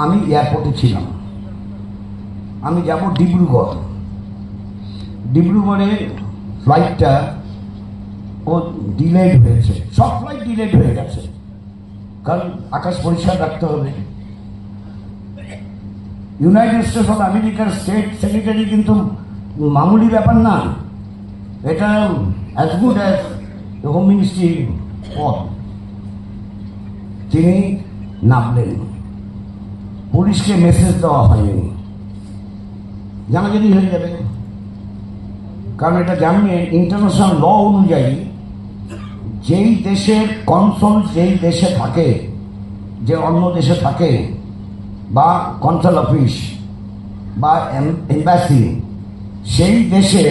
আমি এয়ারপোর্টে ছিলাম। আমি যাব ডিব্রুগড়। ডিব্রুগড়ে ফ্লাইটটা ও ডিলেড হয়েছে, সব ফ্লাইট ডিলেড হয়ে গেছে, কারণ আকাশ পরিষ্কার রাখতে হবে। ইউনাইটেড স্টেটস অফ আমেরিকার স্টেট সেক্রেটারি কিন্তু মামুলি ব্যাপার না, এটা as good as home ministry পদ। তিনি নামলেন, পুলিশকে মেসেজ দেওয়া হয়নি, জানাজানি হয়ে যাবে, কারণ এটা জানবে ইন্টারন্যাশনাল ল অনুযায়ী যেই দেশের কনসুল যেই দেশে থাকে, যে অন্য দেশে থাকে, বা কনসাল অফিস বা এম্বাসি, সেই দেশে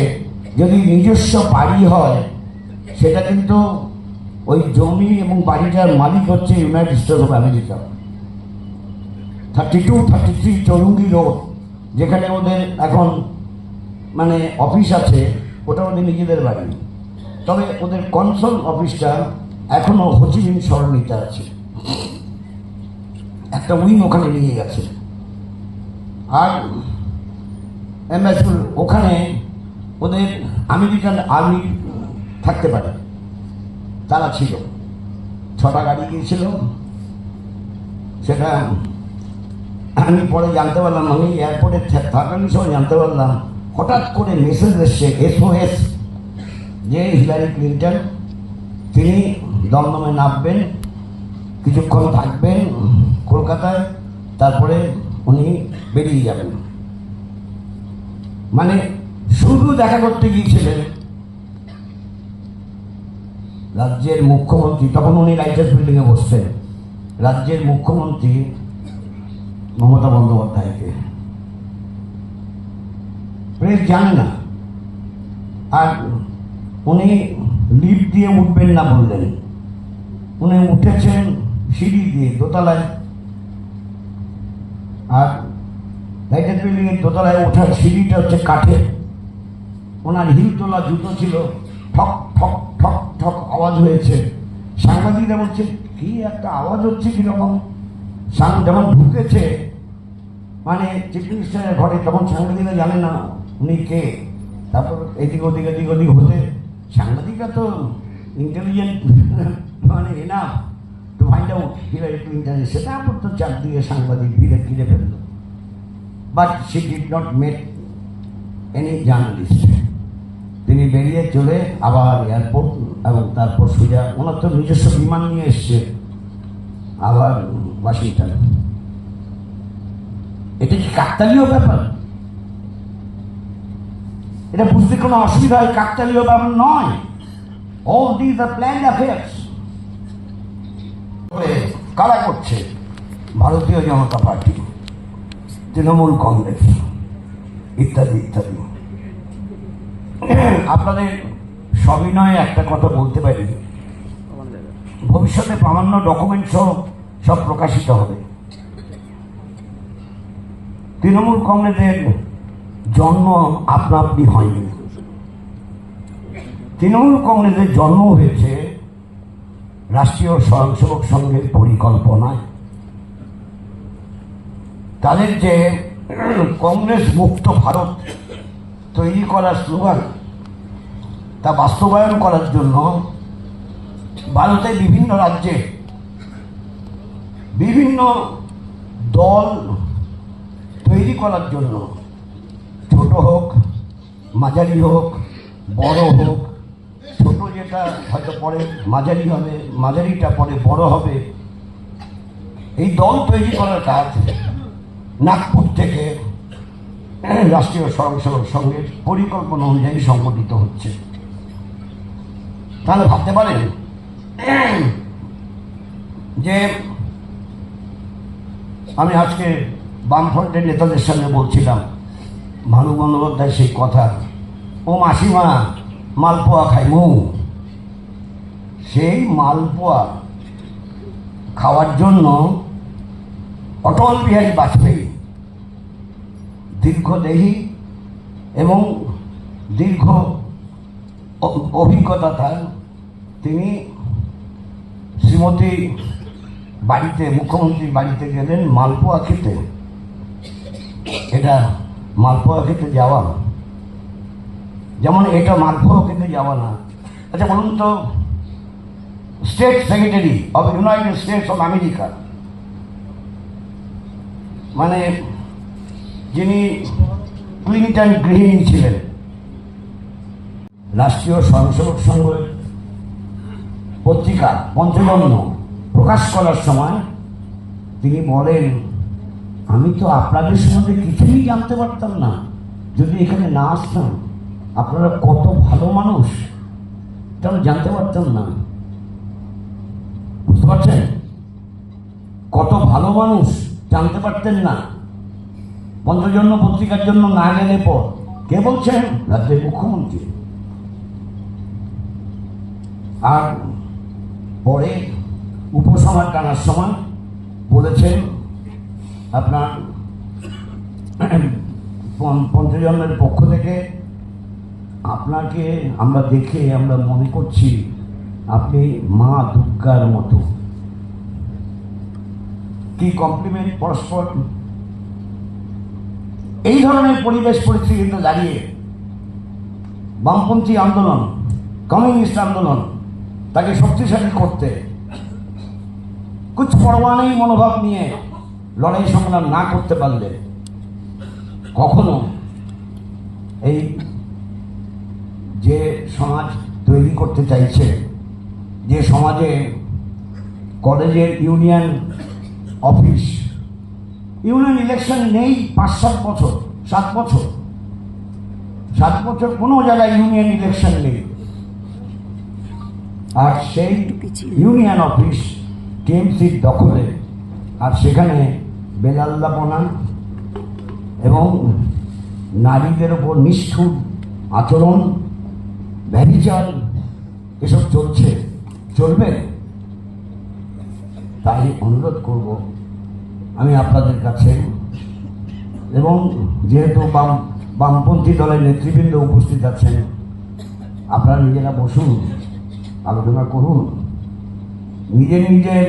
যদি নিজস্ব বাড়ি হয়, সেটা কিন্তু ওই জমি এবং বাড়িটার মালিক হচ্ছে United states of America. 32-33 Chowringhee road, যেখানে ওদের এখন মানে অফিস আছে, ওটা ওদের নিজেদের বাড়ি। তবে ওদের কনসল অফিসটা এখনো হোচিমিন সরণিতে আছে, একটা উইং ওখানে নিয়ে গেছে। আর অ্যাম্বাসিডর ওখানে ওদের আমেরিকান আর্মি থাকতে পারে, তারা ছিল। 6টা গাড়ি গিয়েছিল, সেটা আমি পরে জানতে পারলাম, আমি এয়ারপোর্টে থাকার সময় জানতে পারলাম, হঠাৎ করে মেসেজ এসছে SOS, যে হিলারি ক্লিন্টন তিনি দমদমে নামবেন, কিছুক্ষণ থাকবেন কলকাতায়, তারপরে উনি বেরিয়ে যাবেন। মানে শুধু দেখা করতে গিয়েছিলেন রাজ্যের মুখ্যমন্ত্রী, তখন উনি রাইটার্স বিল্ডিংয়ে বসছেন, রাজ্যের মুখ্যমন্ত্রী মমতা বন্দ্যোপাধ্যায়কে। প্রেস জানে না, আর উনি লিফট দিয়ে উঠবেন না বললেন, উনি উঠেছেন সিঁড়ি দিয়ে দোতলায়। আর রাইটার্স বিল্ডিংয়ের দোতলায় ওঠার সিঁড়িটা হচ্ছে কাঠের, ওনার হিল তোলা জুতো ছিল, ঠক ঠক ঠক ঠক আওয়াজ হয়েছে। সাংবাদিকরা বলছে কি একটা আওয়াজ হচ্ছে কিরকম, যেমন ঢুকেছে মানে চিফ মিনিস্টারের ঘরে, তখন সাংবাদিকরা জানে না উনি কে। তারপর এদিক ওদিক হতে সাংবাদিকরা তো ইন্টেলিজেন্ট, মানে enough to find out Hillary Clinton, সেটা তো চারদিকে সাংবাদিক ঘিরে ফেলল। But she did not met any journalist. তিনি বেরিয়ে চলে আবার এয়ারপোর্ট, এবং তারপর সোজা ওনার তো নিজস্ব বিমান নিয়ে এসছে আবার ওয়াশিংটন। এটা কি কাকতালীয় ব্যাপার? এটা বুঝতে কোনো অসুবিধা হয়? কাকতালীয় ব্যাপার নয়। All these are planned affairs. কারা করছে? ভারতীয় জনতা পার্টি, তৃণমূল কংগ্রেস, ইত্যাদি ইত্যাদি। আপনাদের সবিনয়ে একটা কথা বলতে পারি, ভবিষ্যতে প্রামাণ্য ডকুমেন্ট সব প্রকাশিত হবে। তৃণমূল কংগ্রেসের জন্ম আপনা আপনি হয়নি। তৃণমূল কংগ্রেসের জন্ম হয়েছে রাষ্ট্রীয় স্বয়ংসেবক সংঘের পরিকল্পনায়। তাদের যে কংগ্রেস মুক্ত ভারত তৈরি করার স্লোগান, তা বাস্তবায়ন করার জন্য ভারতের বিভিন্ন রাজ্যে বিভিন্ন দল তৈরি করার জন্য, ছোট হোক, মাঝারি হোক, বড় হোক, ছোট যেটা হয়তো পরে মাঝারি হবে, মাঝারিটা পরে বড় হবে, এই দল তৈরি করার কাজ নাগপুর থেকে রাষ্ট্রীয় স্বয়ংসেবক সংঘের পরিকল্পনা অনুযায়ী সংগঠিত হচ্ছে। তাহলে ভাবতে পারেন যে আমি আজকে বামফ্রন্টের নেতাদের সঙ্গে বলছিলাম, ভানু বন্দ্যোপাধ্যায় সেই কথা, ও মাসিমা মালপোয়া খাইমু। সেই মালপোয়া খাওয়ার জন্য অটল বিহারী বাজপেয়ী দীর্ঘদেহী এবং দীর্ঘ অভিজ্ঞতা তার, তিনি শ্রীমতী বাড়িতে, মুখ্যমন্ত্রীর বাড়িতে গেলেন মালপোয়া খেতে। এটা মালপোয়া খেতে যাওয়া, যেমন এটা মালপোয়া খেতে যাওয়া না। আচ্ছা বলুন তো, state secretary of United states of America, মানে যিনি ক্লিন্টন গৃহিণী ছিলেন, রাষ্ট্রীয় স্বয়ংসেবক সংঘের পত্রিকা পঞ্চজন্য প্রকাশ করার সময় তিনি বলেন, আমি তো আপনাদের সম্বন্ধে কিছুই জানতে পারতাম না যদি এখানে না আসতাম। আপনারা কত ভালো মানুষ এটা আমি জানতে পারতাম না। বুঝতে পারছেন? কত ভালো মানুষ জানতে পারতেন না পঞ্চজন্য পত্রিকার জন্য না গেলে পর। কে বলছেন? রাজ্যের মুখ্যমন্ত্রী। আর পরে উপসংহার টানার সময় বলেছেন, আপনার পঞ্চজন্মের পক্ষ থেকে আপনাকে আমরা দেখে আমরা মনে করছি আপনি মা দুর্গার মতো। কি কমপ্লিমেন্ট পরস্পর! এই ধরনের পরিবেশ পরিস্থিতিতে দাঁড়িয়ে বামপন্থী আন্দোলন, কমিউনিস্ট আন্দোলন তাকে শক্তিশালী করতে কুছ পরোয়া নেই মনোভাব নিয়ে লড়াই সংগ্রাম না করতে পারলে কখনো এই যে সমাজ তৈরি করতে চাইছে, যে সমাজে কলেজের ইউনিয়ন অফিস, ইউনিয়ন ইলেকশন নেই 5-7 বছর, 7 বছর কোনো জায়গায় ইউনিয়ন ইলেকশন নেই, আর সেই ইউনিয়ন অফিস টিএমসির দখলে, আর সেখানে বেলাল্লাপনা এবং নারীদের ওপর নিষ্ঠুর আচরণ, ব্যভিচার এসব চলবে। তাই অনুরোধ করব আমি আপনাদের কাছে, এবং যেহেতু বামপন্থী দলের নেতৃবৃন্দ উপস্থিত আছেন, আপনারা নিজেরা বসুন, আলোচনা করুন, নিজের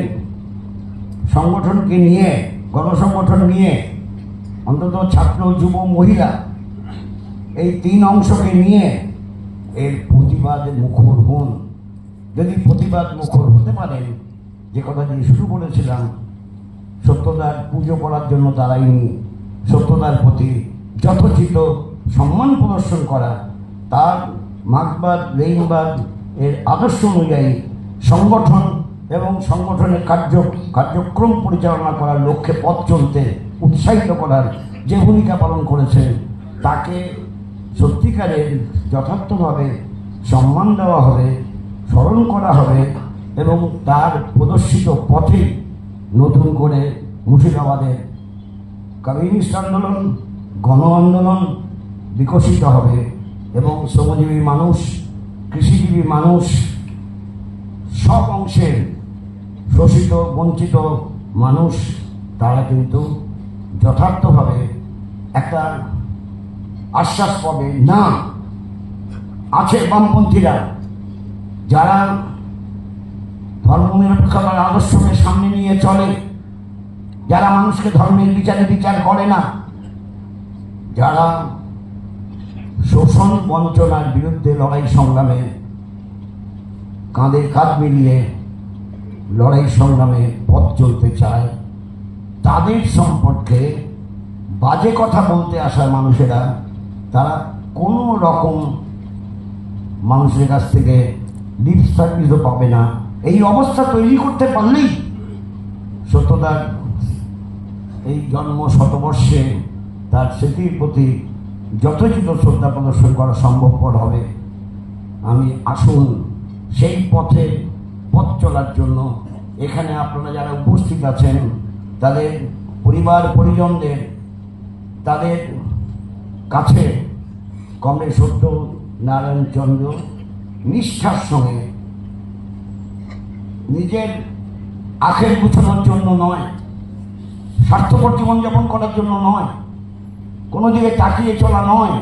সংগঠনকে নিয়ে, গণসংগঠন নিয়ে, অন্তত ছাত্র, যুব, মহিলা এই 3 অংশকে নিয়ে এর প্রতিবাদে মুখর হন। যদি প্রতিবাদ মুখর হতে পারেন, যে কথা দিয়ে শুরু করেছিলাম, সত্যতার পুজো করার জন্য দাঁড়ায়নি, সত্যতার প্রতি যথোচিত সম্মান প্রদর্শন করা, তার মার্ক্সবাদ লেনিনবাদ এর আদর্শ অনুযায়ী সংগঠন এবং সংগঠনের কার্যক্রম পরিচালনা করার লক্ষ্যে পথ চলতে উৎসাহিত করার যে ভূমিকা পালন করেছে, তাকে সত্যিকারের যথার্থভাবে সম্মান দেওয়া হবে, স্মরণ করা হবে, এবং তার প্রদর্শিত পথে নতুন করে মুর্শিদাবাদের কমিউনিস্ট আন্দোলন, গণ আন্দোলন বিকশিত হবে, এবং শ্রমজীবী মানুষ, কৃষিজীবী মানুষ, সব অংশের শোষিত বঞ্চিত মানুষ, তারা কিন্তু যথার্থভাবে একটা আশ্বাস পাবে। না, আছে বামপন্থীরা যারা ধর্মনিরপেক্ষতার আদর্শকে সামনে নিয়ে চলে, যারা মানুষকে ধর্মের বিচার করে না, যারা শোষণ বঞ্চনার বিরুদ্ধে লড়াই সংগ্রামে কাঁধে কাঁধ মিলিয়ে লড়াই সংগ্রামে পথ চলতে চায়, তাদের সম্পর্কে বাজে কথা বলতে আসা মানুষেরা, তারা কোনো রকম মানুষের কাছ থেকে লিপ সার্ভিসও পাবে না। এই অবস্থা তৈরি করতে পারলেই সত্যতার এই জন্ম শতবর্ষে তার স্মৃতির প্রতি যথোচিত শ্রদ্ধা প্রদর্শন করা সম্ভবপর হবে। আমি আসুন সেই পথে পথ চলার জন্য এখানে আপনারা যারা উপস্থিত আছেন, তাদের পরিবার পরিজনদের, তাদের কাছে কমরেড সত্যনারায়ণ চন্দ্র নিষ্ঠার সঙ্গে নিজের আখের গুছানোর জন্য নয়, স্বার্থপর জীবনযাপন করার জন্য নয়, কোনো দিকে তাকিয়ে চলা নয়,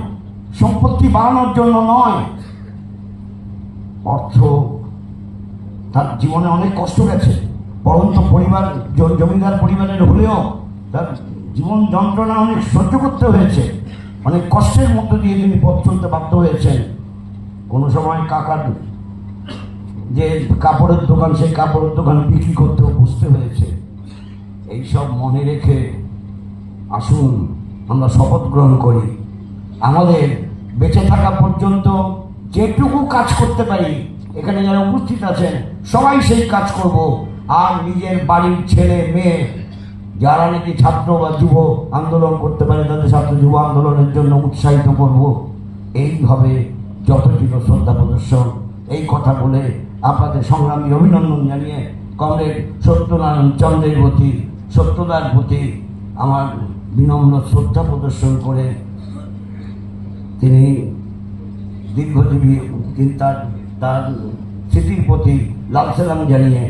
সম্পত্তি বাড়ানোর জন্য নয়। অর্থ তার জীবনে অনেক কষ্ট গেছে, পরন্ত পরিবার জমিদার পরিবারের হলেও তার জীবন যন্ত্রণা অনেক সহ্য করতে হয়েছে, অনেক কষ্টের মধ্য দিয়ে তিনি পথ চলতে বাধ্য হয়েছেন। কোনো সময় কাকার যে কাপড়ের দোকান, সেই কাপড়ের দোকান বিক্রি করতেও বুঝতে হয়েছে। এইসব মনে রেখে আসুন আমরা শপথ গ্রহণ করি, আমাদের বেঁচে থাকা পর্যন্ত যেটুকু কাজ করতে পারি, এখানে যারা উপস্থিত আছেন সবাই সেই কাজ করব। আর নিজের বাড়ির ছেলে মেয়ে যারা নাকি ছাত্র বা যুব আন্দোলন করতে পারে, তাদের ছাত্র যুব আন্দোলনের জন্য উৎসাহিত করব। এইভাবে যথোচিত শ্রদ্ধা প্রদর্শন, এই কথা বলে আপনাদের সংগ্রামী অভিনন্দন জানিয়ে কমরেড সত্যনারায়ণ চন্দ্রের প্রতি, সত্যদার প্রতি আমার বিনম্র শ্রদ্ধা প্রদর্শন করে তিনি দীর্ঘজীবী তার স্মৃতির প্রতি লাল সালাম জানিয়ে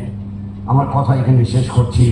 আমার কথা এখানে শেষ করছি।